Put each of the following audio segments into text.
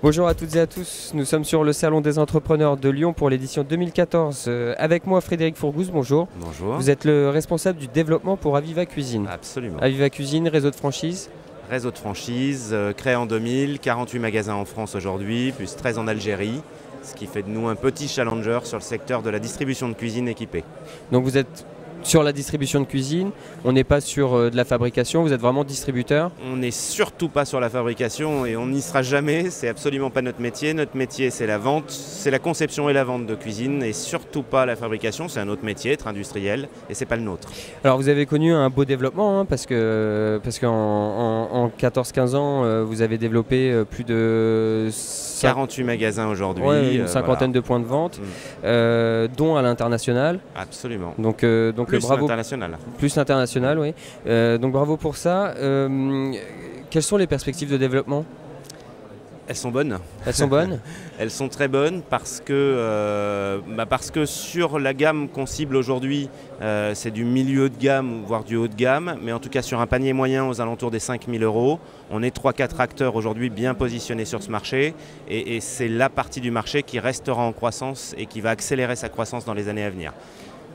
Bonjour à toutes et à tous, nous sommes sur le Salon des entrepreneurs de Lyon pour l'édition 2014. Avec moi Frédéric Fourgousse, bonjour. Bonjour. Vous êtes le responsable du développement pour Aviva Cuisine. Absolument. Aviva Cuisine, réseau de franchise. Réseau de franchise, créé en 2000, 48 magasins en France aujourd'hui, plus 13 en Algérie, ce qui fait de nous un petit challenger sur le secteur de la distribution de cuisine équipée. Donc vous êtes sur la distribution de cuisine, on n'est pas sur de la fabrication, vous êtes vraiment distributeur. On n'est surtout pas sur la fabrication et on n'y sera jamais, c'est absolument pas notre métier. Notre métier c'est la vente, c'est la conception et la vente de cuisine et surtout pas la fabrication, c'est un autre métier, être industriel et c'est pas le nôtre. Alors vous avez connu un beau développement parce qu'en 14-15 ans vous avez développé plus de 48 magasins aujourd'hui. Ouais, une cinquantaine de points de vente, dont à l'international. Absolument. Donc plus bravo. international. Plus international, oui. Donc bravo pour ça. Quelles sont les perspectives de développement ? Elles sont bonnes. Elles sont bonnes. Elles sont très bonnes parce que sur la gamme qu'on cible aujourd'hui, c'est du milieu de gamme, voire du haut de gamme, mais en tout cas sur un panier moyen aux alentours des 5 000 €. On est 3-4 acteurs aujourd'hui bien positionnés sur ce marché et c'est la partie du marché qui restera en croissance et qui va accélérer sa croissance dans les années à venir.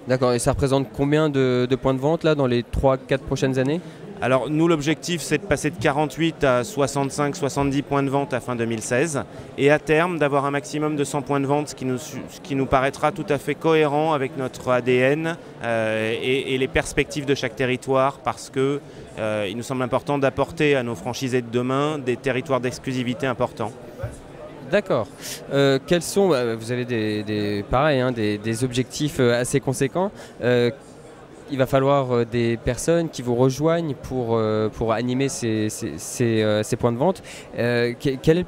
D'accord, et ça représente combien de points de vente là, dans les 3-4 prochaines années ? Alors nous, l'objectif c'est de passer de 48 à 65-70 points de vente à fin 2016 et à terme d'avoir un maximum de 100 points de vente, ce qui nous paraîtra tout à fait cohérent avec notre ADN et les perspectives de chaque territoire, parce que il nous semble important d'apporter à nos franchisés de demain des territoires d'exclusivité importants. D'accord. Quels sont, vous avez des objectifs assez conséquents. Il va falloir des personnes qui vous rejoignent pour animer ces points de vente. Quel est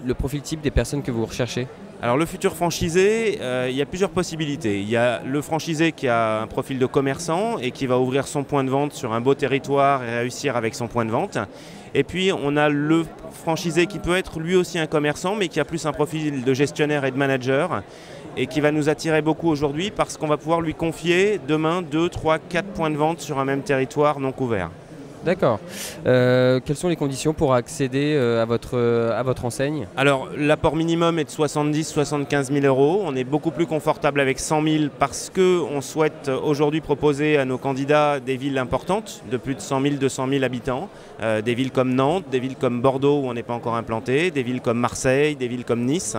le profil type des personnes que vous recherchez ? Alors le futur franchisé, il y a plusieurs possibilités. Il y a le franchisé qui a un profil de commerçant et qui va ouvrir son point de vente sur un beau territoire et réussir avec son point de vente. Et puis on a le franchisé qui peut être lui aussi un commerçant, mais qui a plus un profil de gestionnaire et de manager et qui va nous attirer beaucoup aujourd'hui parce qu'on va pouvoir lui confier demain 2, 3, 4 points de vente sur un même territoire non couvert. D'accord. Quelles sont les conditions pour accéder à votre enseigne ? Alors l'apport minimum est de 70-75 000 €. On est beaucoup plus confortable avec 100 000 parce qu'on souhaite aujourd'hui proposer à nos candidats des villes importantes de plus de 100 000, 200 000 habitants. Des villes comme Nantes, des villes comme Bordeaux où on n'est pas encore implanté, des villes comme Marseille, des villes comme Nice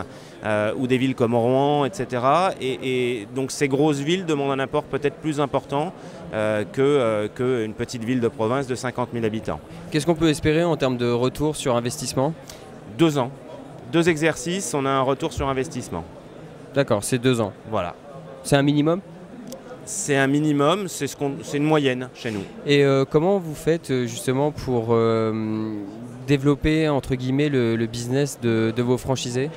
ou des villes comme Rouen, etc. Et donc ces grosses villes demandent un apport peut-être plus important qu'une petite ville de province de 50 000 habitants. Qu'est-ce qu'on peut espérer en termes de retour sur investissement ? 2 ans. 2 exercices, on a un retour sur investissement. D'accord, c'est 2 ans. Voilà. C'est un minimum ? C'est un minimum, c'est une moyenne chez nous. Et comment vous faites justement pour développer entre guillemets le business de vos franchisés ?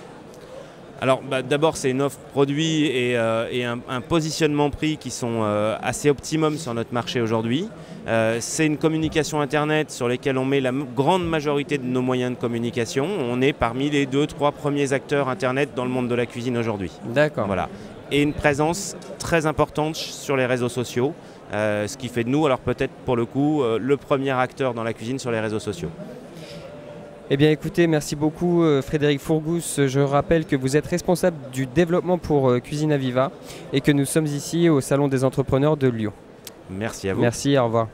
Alors d'abord c'est une offre produit et un positionnement prix qui sont assez optimum sur notre marché aujourd'hui. C'est une communication internet sur lesquelles on met la grande majorité de nos moyens de communication. On est parmi les 2-3 premiers acteurs internet dans le monde de la cuisine aujourd'hui. D'accord. Voilà. Et une présence très importante sur les réseaux sociaux, ce qui fait de nous, alors peut-être pour le coup, le premier acteur dans la cuisine sur les réseaux sociaux. Eh bien écoutez, merci beaucoup Frédéric Fourgousse. Je rappelle que vous êtes responsable du développement pour Cuisine Aviva et que nous sommes ici au Salon des entrepreneurs de Lyon. Merci à vous. Merci, au revoir.